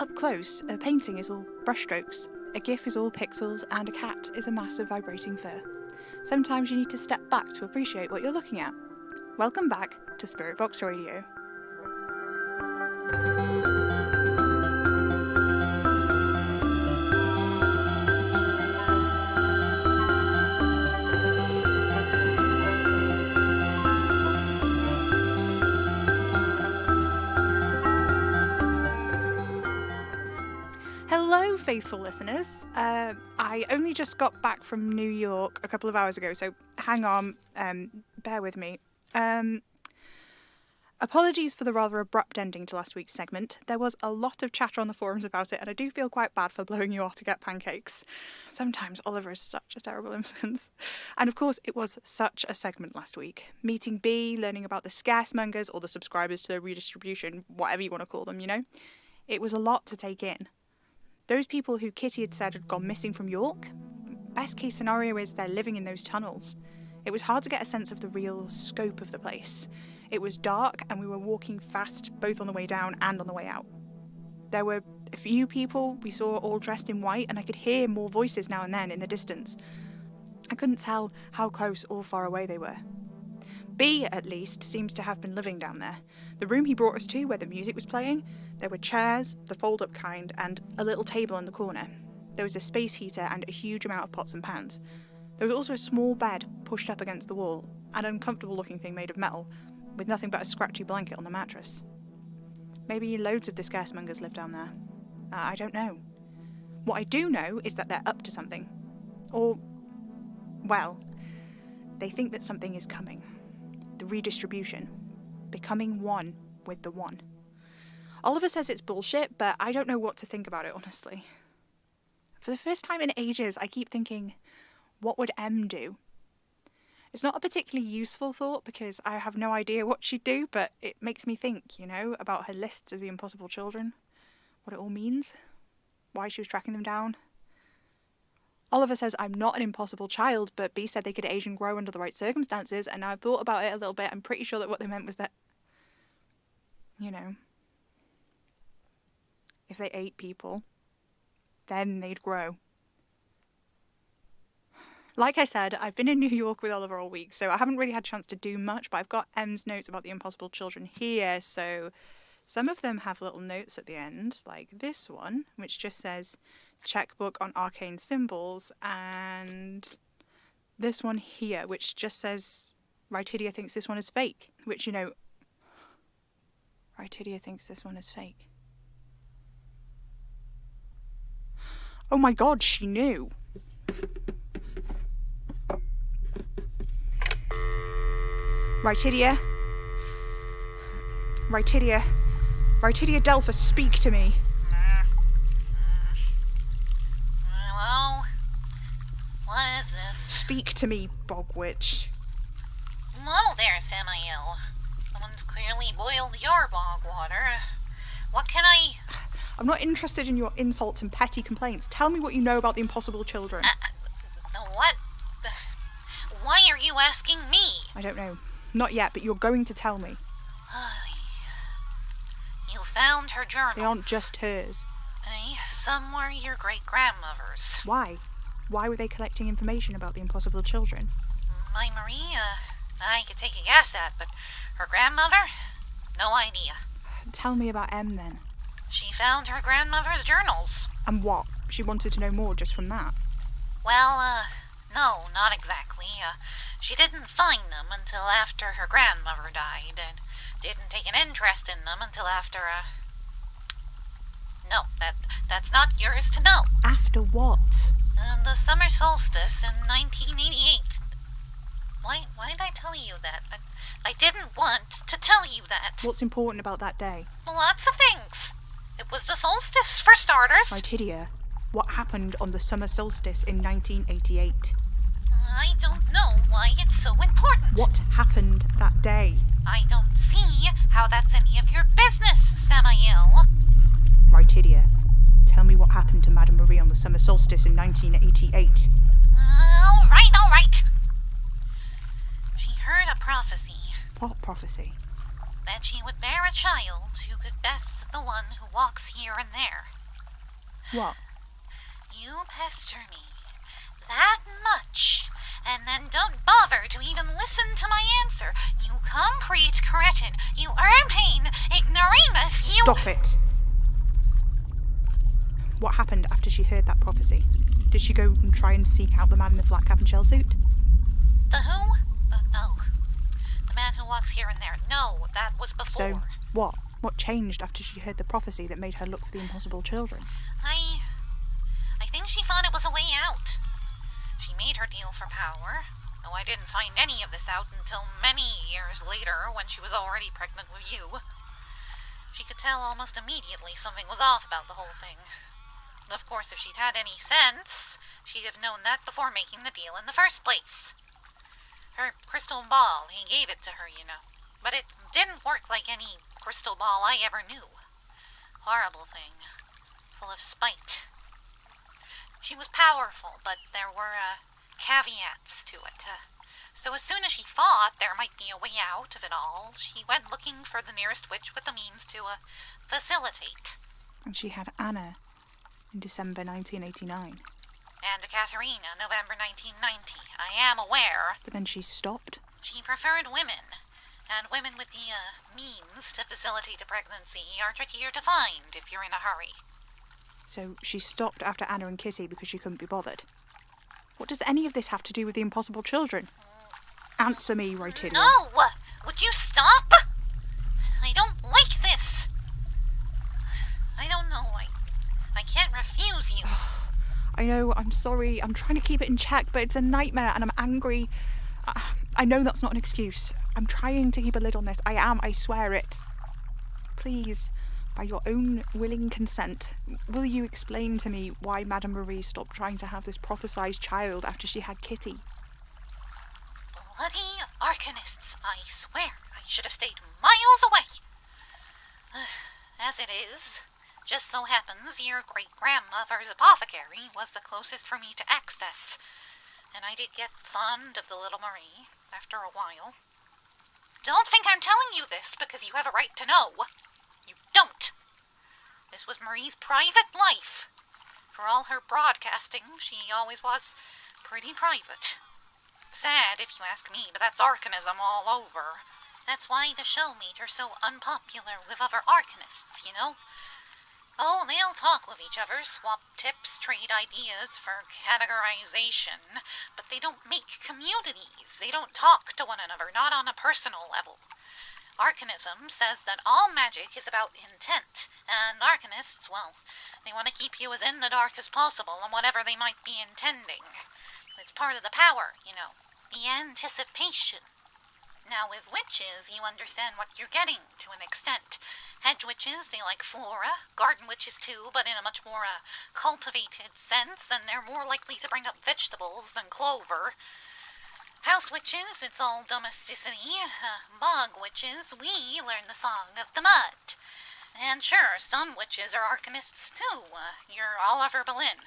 Up close, a painting is all brushstrokes, a GIF is all pixels, and a cat is a massive vibrating fur. Sometimes you need to step back to appreciate what you're looking at. Welcome back to Spirit Box Radio. Hello, faithful listeners. I only just got back from New York a couple of hours ago, so hang on, bear with me. Apologies for the rather abrupt ending to last week's segment. There was a lot of chatter on the forums about it, and I do feel quite bad for blowing you off to get pancakes. Sometimes Oliver is such a terrible influence. And of course, it was such a segment last week. Meeting B, learning about the scaremongers or the subscribers to the redistribution, whatever you want to call them, you know? It was a lot to take in. Those people who Kitty had said had gone missing from York, best case scenario is they're living in those tunnels. It was hard to get a sense of the real scope of the place. It was dark and we were walking fast both on the way down and on the way out. There were a few people we saw all dressed in white and I could hear more voices now and then in the distance. I couldn't tell how close or far away they were. B, at least, seems to have been living down there. The room he brought us to, where the music was playing, there were chairs, the fold-up kind, and a little table in the corner. There was a space heater and a huge amount of pots and pans. There was also a small bed pushed up against the wall, an uncomfortable-looking thing made of metal, with nothing but a scratchy blanket on the mattress. Maybe loads of the scaremongers live down there. I don't know. What I do know is that they're up to something. Or, well, they think that something is coming. The redistribution. Becoming one with the one. Oliver says it's bullshit, but I don't know what to think about it, honestly. For the first time in ages, I keep thinking, what would M do? It's not a particularly useful thought because I have no idea what she'd do, but it makes me think, you know, about her lists of the impossible children, what it all means, why she was tracking them down. Oliver says I'm not an impossible child, but B said they could age and grow under the right circumstances, and I've thought about it a little bit. I'm pretty sure that what they meant was that, you know, if they ate people, then they'd grow. Like I said, I've been in New York with Oliver all week, so I haven't really had a chance to do much, but I've got M's notes about the impossible children here, so some of them have little notes at the end, like this one, which just says, checkbook on arcane symbols, and this one here, which just says, Rytidia thinks this one is fake, which, you know, Rytidia thinks this one is fake. Oh my god, she knew! Rytidia, Delpha, speak to me. Hello? What is this? Speak to me, bog witch. Whoa there, Samael. Someone's clearly boiled your bog water. What can I... I'm not interested in your insults and petty complaints. Tell me what you know about the impossible children. What? Why are you asking me? I don't know. Not yet, but you're going to tell me. You found her journals. They aren't just hers. Some were your great-grandmother's. Why? Why were they collecting information about the impossible children? My Marie, I could take a guess at, but her grandmother? No idea. Tell me about M, then. She found her grandmother's journals. And what? She wanted to know more just from that? Well, no, not exactly. She didn't find them until after her grandmother died, and didn't take an interest in them until after, No, that's not yours to know. After what? The summer solstice in 1988. Why did I tell you that? I didn't want to tell you that. What's important about that day? Lots of things. It was the solstice, for starters. Rytidia, what happened on the summer solstice in 1988? I don't know why it's so important. What happened that day? I don't see how that's any of your business, Samael. Rytidia, tell me what happened to Madame Marie on the summer solstice in 1988. All right. She heard a prophecy. What prophecy? That she would bear a child who could best the one who walks here and there. What? You pester me that much, and then don't bother to even listen to my answer. You concrete cretin. You pain, ignoramus, you... Stop it! What happened after she heard that prophecy? Did she go and try and seek out the man in the flat cap and shell suit? The who? Oh. The man who walks here and there. No, that was before. So, what? What changed after she heard the prophecy that made her look for the impossible children? I think she thought it was a way out. She made her deal for power, though I didn't find any of this out until many years later when she was already pregnant with you. She could tell almost immediately something was off about the whole thing. Of course, if she'd had any sense, she'd have known that before making the deal in the first place. Her crystal ball, he gave it to her, you know. But it didn't work like any crystal ball I ever knew. Horrible thing. Full of spite. She was powerful, but there were, caveats to it. So as soon as she thought there might be a way out of it all, she went looking for the nearest witch with the means to, facilitate. And she had Anna in December 1989. And Katerina, November 1990. I am aware. But then she stopped. She preferred women. And women with the, means to facilitate a pregnancy are trickier to find if you're in a hurry. So she stopped after Anna and Kitty because she couldn't be bothered. What does any of this have to do with the impossible children? Answer me, Rotilia. No! Would you stop? I don't like this. I don't know. I can't refuse you. I know, I'm sorry. I'm trying to keep it in check, but it's a nightmare and I'm angry. I know that's not an excuse. I'm trying to keep a lid on this. I swear it. Please, by your own willing consent, will you explain to me why Madame Marie stopped trying to have this prophesied child after she had Kitty? Bloody arcanists, I swear. I should have stayed miles away. As it is, just so happens your great-grandmother's apothecary was the closest for me to access, and I did get fond of the little Marie after a while. Don't think I'm telling you this because you have a right to know. You don't. This was Marie's private life. For all her broadcasting, she always was pretty private. Sad, if you ask me, but that's arcanism all over. That's why the show made her so unpopular with other arcanists, you know? Oh, they'll talk with each other, swap tips, trade ideas for categorization, but they don't make communities. They don't talk to one another, not on a personal level. Arcanism says that all magic is about intent, and arcanists, well, they want to keep you as in the dark as possible on whatever they might be intending. It's part of the power, you know, the anticipation. Now, with witches, you understand what you're getting to an extent. Hedge witches, they like flora. Garden witches, too, but in a much more cultivated sense, and they're more likely to bring up vegetables than clover. House witches, it's all domesticity. Bog witches, we learn the song of the mud. And sure, some witches are arcanists, too. You're Oliver Boleyn.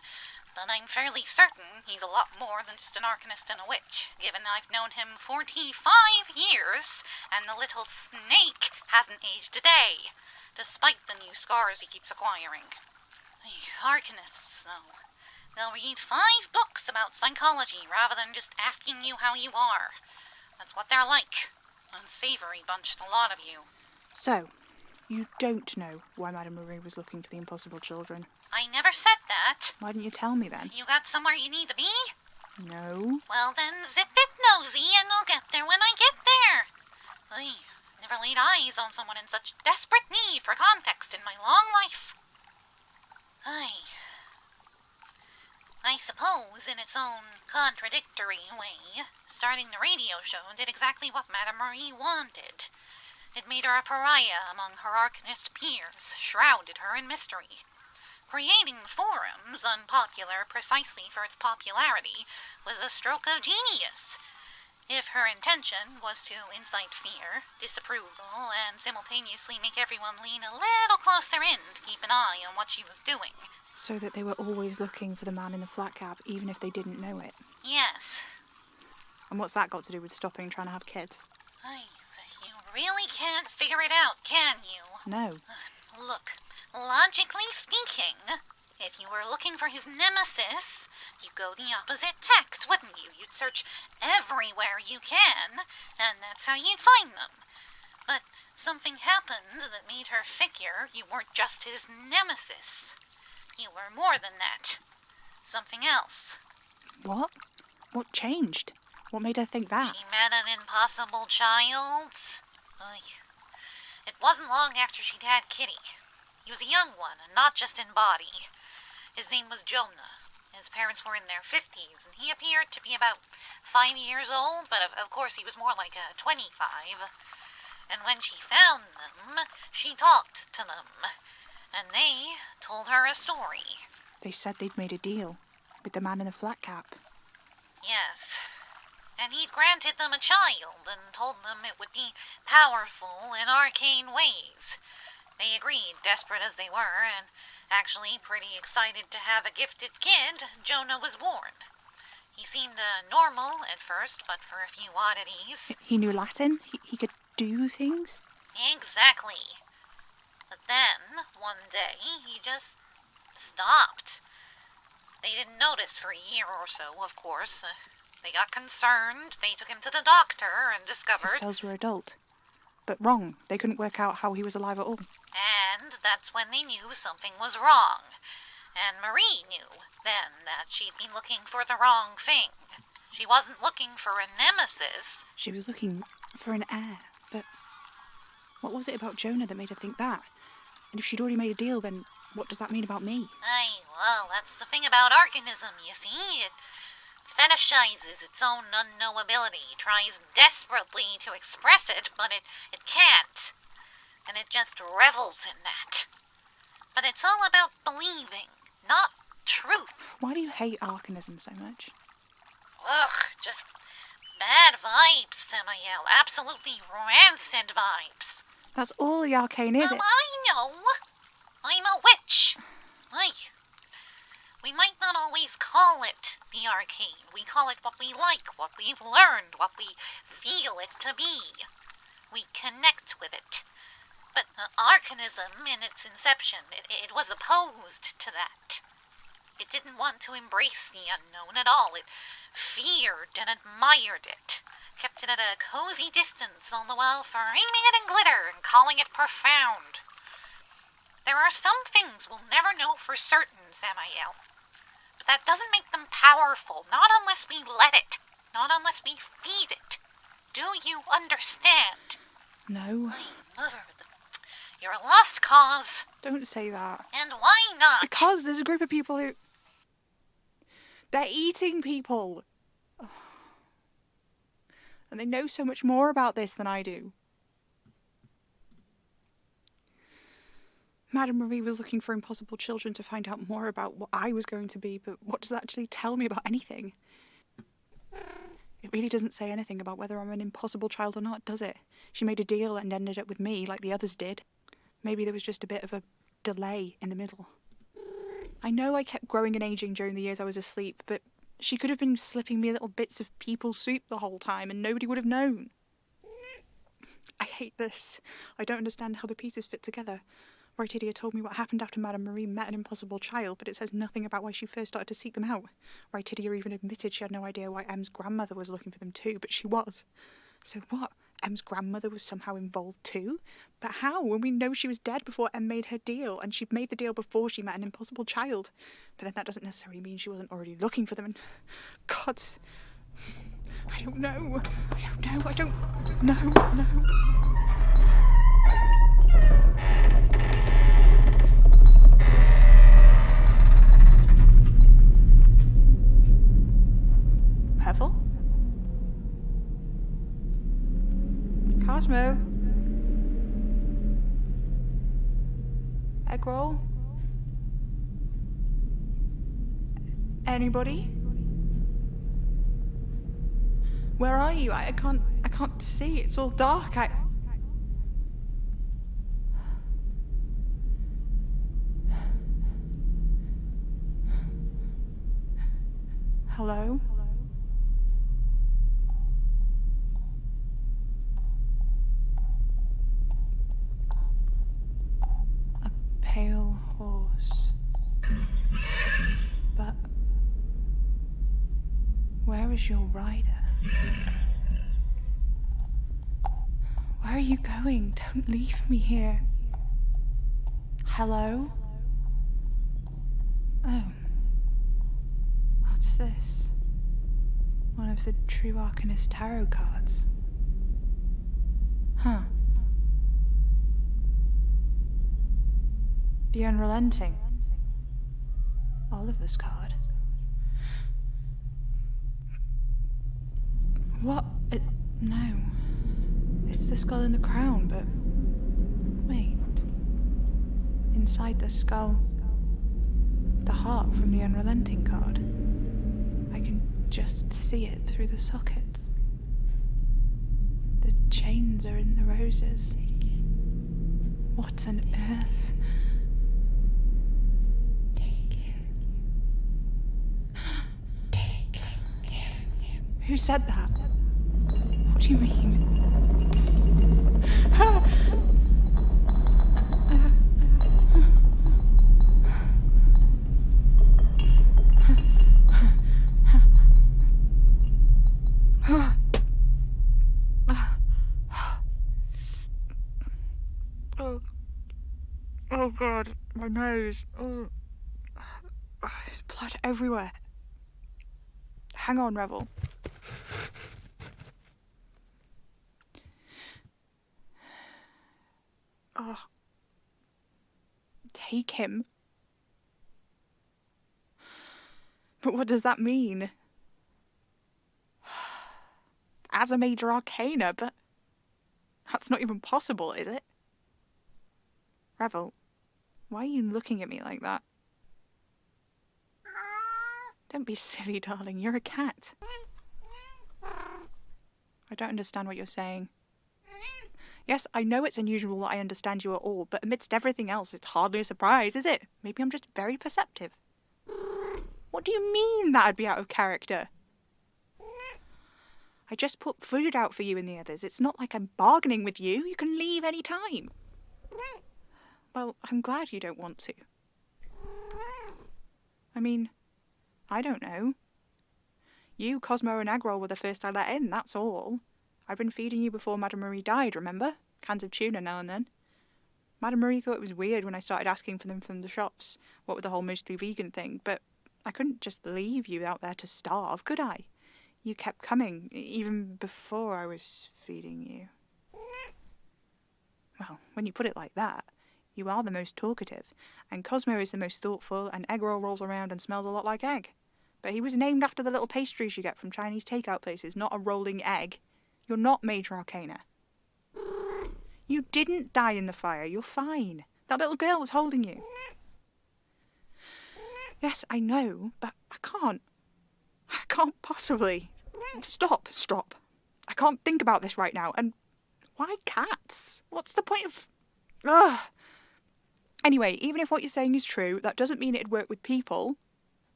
But I'm fairly certain he's a lot more than just an arcanist and a witch, given I've known him 45 years, and the little snake hasn't aged a day, despite the new scars he keeps acquiring. The arcanists, though, they'll read 5 books about psychology rather than just asking you how you are. That's what they're like. Unsavory bunch, a lot of you. So, you don't know why Madame Marie was looking for the impossible children? I never said that. Why didn't you tell me then? You got somewhere you need to be? No. Well then, zip it nosy and I'll get there when I get there. Never laid eyes on someone in such desperate need for context in my long life. I suppose, in its own contradictory way, starting the radio show did exactly what Madame Marie wanted. It made her a pariah among her arcanist peers, shrouded her in mystery. Creating forums, unpopular precisely for its popularity, was a stroke of genius. If her intention was to incite fear, disapproval, and simultaneously make everyone lean a little closer in to keep an eye on what she was doing. So that they were always looking for the man in the flat cap, even if they didn't know it? Yes. And what's that got to do with stopping trying to have kids? You really can't figure it out, can you? No. Look, logically speaking, if you were looking for his nemesis, you'd go the opposite tact, wouldn't you? You'd search everywhere you can, and that's how you'd find them. But something happened that made her figure you weren't just his nemesis. You were more than that. Something else. What? What changed? What made her think that? She met an impossible child. It wasn't long after she'd had Kitty. He was a young one, and not just in body. His name was Jonah. His parents were in their 50s, and he appeared to be about 5 years old, but of course he was more like 25. And when she found them, she talked to them, and they told her a story. They said they'd made a deal with the man in the flat cap. Yes. And he'd granted them a child and told them it would be powerful in arcane ways. They agreed, desperate as they were, and actually pretty excited to have a gifted kid. Jonah was born. He seemed normal at first, but for a few oddities. He knew Latin? He could do things? Exactly. But then, one day, he just stopped. They didn't notice for a year or so, of course. They got concerned, they took him to the doctor and discovered... His cells were adult. But wrong. They couldn't work out how he was alive at all. And that's when they knew something was wrong. And Marie knew then that she'd been looking for the wrong thing. She wasn't looking for a nemesis. She was looking for an heir. But what was it about Jonah that made her think that? And if she'd already made a deal, then what does that mean about me? Well, that's the thing about arcanism, you see. It fetishizes its own unknowability, tries desperately to express it, but it can't. And it just revels in that. But it's all about believing, not truth. Why do you hate arcanism so much? Ugh, just bad vibes, Samael. Absolutely rancid vibes. That's all the arcane is. Well, I know. I'm a witch. We might not always call it the arcane. We call it what we like, what we've learned, what we feel it to be. We connect with it. But arcanism, in its inception, it was opposed to that. It didn't want to embrace the unknown at all. It feared and admired it, kept it at a cozy distance, all the while framing it in glitter and calling it profound. There are some things we'll never know for certain, Samael. But that doesn't make them powerful, not unless we let it, not unless we feed it. Do you understand? No. Mother, you're a lost cause. Don't say that. And why not? Because there's a group of people who... They're eating people. And they know so much more about this than I do. Madame Marie was looking for impossible children to find out more about what I was going to be, but what does that actually tell me about anything? It really doesn't say anything about whether I'm an impossible child or not, does it? She made a deal and ended up with me like the others did. Maybe there was just a bit of a delay in the middle. I know I kept growing and aging during the years I was asleep, but she could have been slipping me little bits of people soup the whole time and nobody would have known. I hate this. I don't understand how the pieces fit together. Rytidia told me what happened after Madame Marie met an impossible child, but it says nothing about why she first started to seek them out. Rytidia even admitted she had no idea why M's grandmother was looking for them too, but she was. So what? M's grandmother was somehow involved too? But how, when we know she was dead before M made her deal, and she'd made the deal before she met an impossible child? But then that doesn't necessarily mean she wasn't already looking for them, and... God... I don't know. I don't know. Hevel? Cosmo? Egg roll? Anybody? Where are you? I can't see. It's all dark. Hello? pale horse. But where is your rider? Where are you going? Don't leave me here. Hello? Oh. What's this? One of the True Arcanist tarot cards. Huh. The Unrelenting. Oliver's card. What? No. It's the skull and the crown, but... Wait. Inside the skull... The heart from the Unrelenting card. I can just see it through the sockets. The chains are in the roses. What on earth? Who said that? What do you mean? Oh God, my nose. Oh, there's blood everywhere. Hang on, Revel. Oh. Take him. But what does that mean? As a major arcana, but that's not even possible, is it? Revel, why are you looking at me like that? Don't be silly, darling. You're a cat. I don't understand what you're saying. Yes, I know it's unusual that I understand you at all, but amidst everything else, it's hardly a surprise, is it? Maybe I'm just very perceptive. What do you mean that'd be out of character? I just put food out for you and the others. It's not like I'm bargaining with you. You can leave any time. Well, I'm glad you don't want to. I mean, I don't know. You, Cosmo and Agrol were the first I let in, that's all. I'd been feeding you before Madame Marie died, remember? Cans of tuna now and then. Madame Marie thought it was weird when I started asking for them from the shops, what with the whole mostly vegan thing, but I couldn't just leave you out there to starve, could I? You kept coming, even before I was feeding you. Well, when you put it like that, you are the most talkative, and Cosmo is the most thoughtful, and Eggroll rolls around and smells a lot like egg. But he was named after the little pastries you get from Chinese takeout places, not a rolling egg. You're not Major Arcana. You didn't die in the fire, you're fine. That little girl was holding you. Yes, I know, but I can't. I can't possibly. Stop. I can't think about this right now, and why cats? What's the point of... Ugh. Anyway, even if what you're saying is true, that doesn't mean it'd work with people.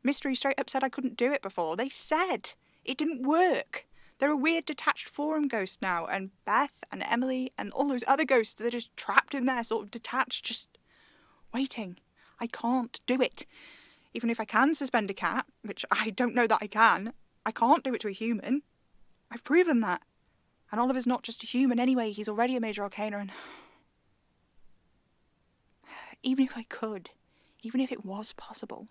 Mystery straight up said I couldn't do it before. They said it didn't work. They're a weird detached forum ghost now, and Beth and Emily and all those other ghosts, they're just trapped in there, sort of detached, just waiting. I can't do it. Even if I can suspend a cat, which I don't know that I can't do it to a human. I've proven that. And Oliver's not just a human anyway, he's already a Major Arcana, and... Even if I could, even if it was possible,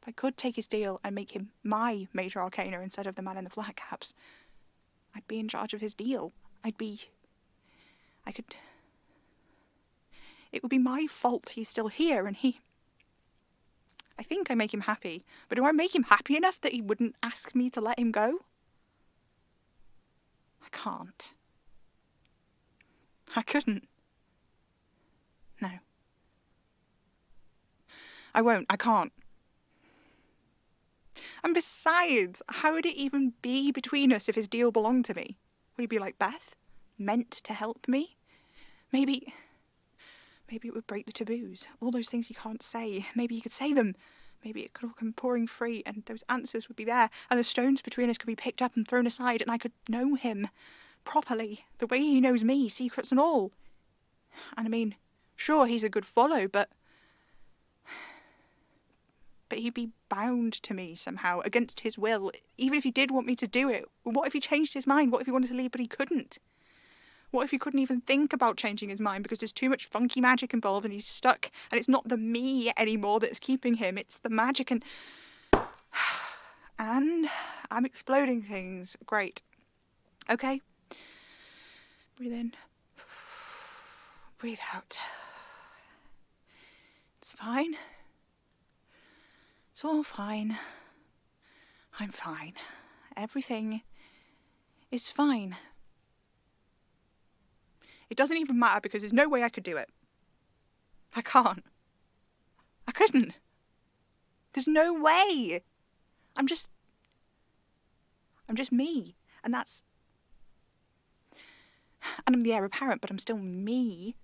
if I could take his deal and make him my Major Arcana instead of the man in the flat caps, I'd be in charge of his deal. It would be my fault he's still here, and I think I make him happy, but do I make him happy enough that he wouldn't ask me to let him go? I can't. I couldn't. No. I won't. I can't. And besides, how would it even be between us if his deal belonged to me? Would he be like Beth? Meant to help me? Maybe it would break the taboos. All those things you can't say. Maybe you could say them. Maybe it could all come pouring free and those answers would be there and the stones between us could be picked up and thrown aside and I could know him properly, the way he knows me, secrets and all. And I mean, sure, he's a good follow, but but he'd be bound to me somehow, against his will. Even if he did want me to do it, what if he changed his mind? What if he wanted to leave but he couldn't? What if he couldn't even think about changing his mind because there's too much funky magic involved and he's stuck, and it's not the me anymore that's keeping him, it's the magic, and I'm exploding things. Great. Okay. Breathe in. Breathe out. It's fine. It's all fine. I'm fine. Everything is fine. It doesn't even matter because there's no way I could do it. I can't. I couldn't. There's no way. I'm just me. And I'm the heir apparent, but I'm still me.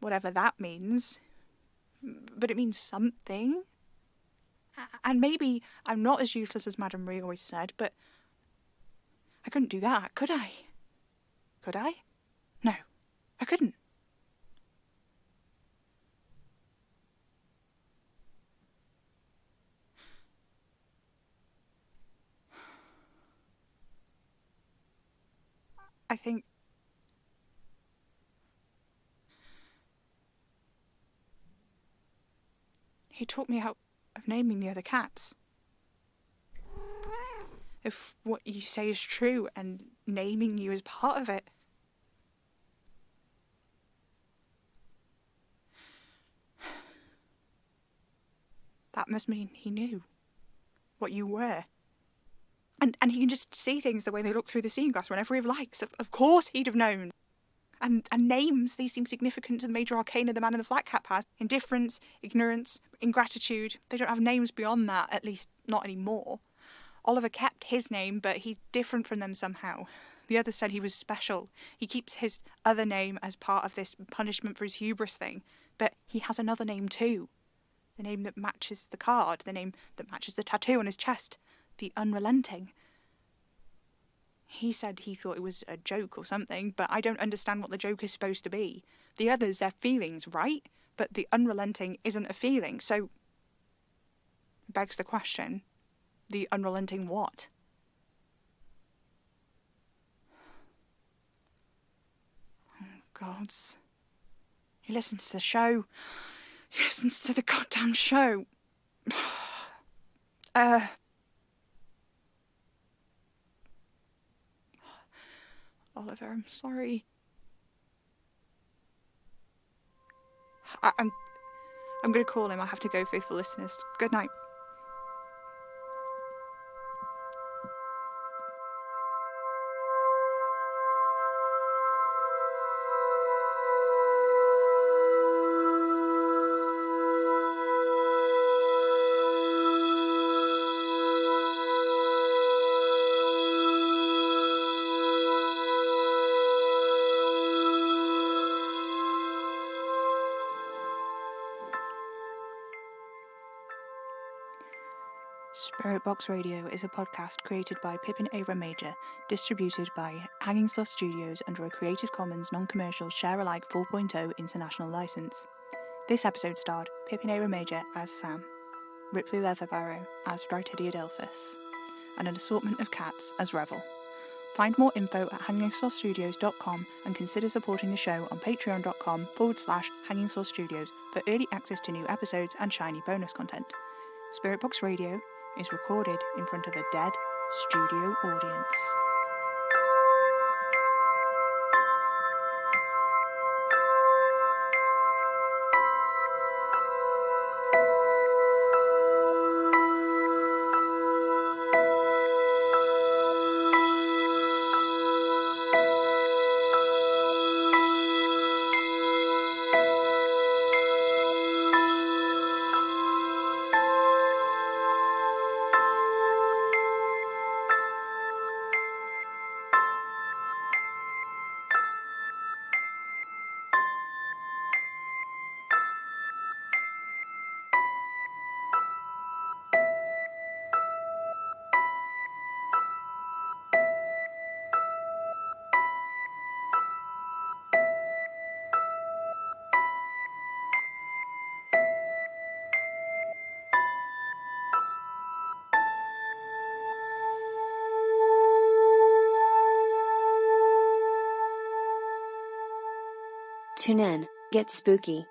Whatever that means. But it means something. And maybe I'm not as useless as Madame Marie always said, but I couldn't do that, could I? Could I? No, I couldn't. I think he taught me how of naming the other cats. If what you say is true and naming you is part of it. That must mean he knew what you were. And he can just see things the way they look through the seeing glass whenever he likes. Of course he'd have known. And names, these seem significant to the major arcana the man in the flat cap has. Indifference, ignorance, ingratitude. They don't have names beyond that, at least not anymore. Oliver kept his name, but he's different from them somehow. The others said he was special. He keeps his other name as part of this punishment for his hubris thing. But he has another name too. The name that matches the card. The name that matches the tattoo on his chest. The Unrelenting. He said he thought it was a joke or something, but I don't understand what the joke is supposed to be. The others, they're feelings, right? But the unrelenting isn't a feeling, so begs the question, the unrelenting what? Oh, gods. He listens to the show. He listens to the goddamn show. Oliver, I'm sorry. I'm going to call him. I have to go, faithful listeners. Good night. Spirit Box Radio is a podcast created by Pippin Ava Major, distributed by Hanging Sloth Studios under a Creative Commons non-commercial share-alike 4.0 international license. This episode starred Pippin Ava Major as Sam, Ripley Leatherbarrow as Brightidiodelphus, and an assortment of cats as Revel. Find more info at hangingslothstudios.com and consider supporting the show on patreon.com/hangingslothstudios for early access to new episodes and shiny bonus content. Spirit Box Radio is recorded in front of a dead studio audience. Tune in, get spooky.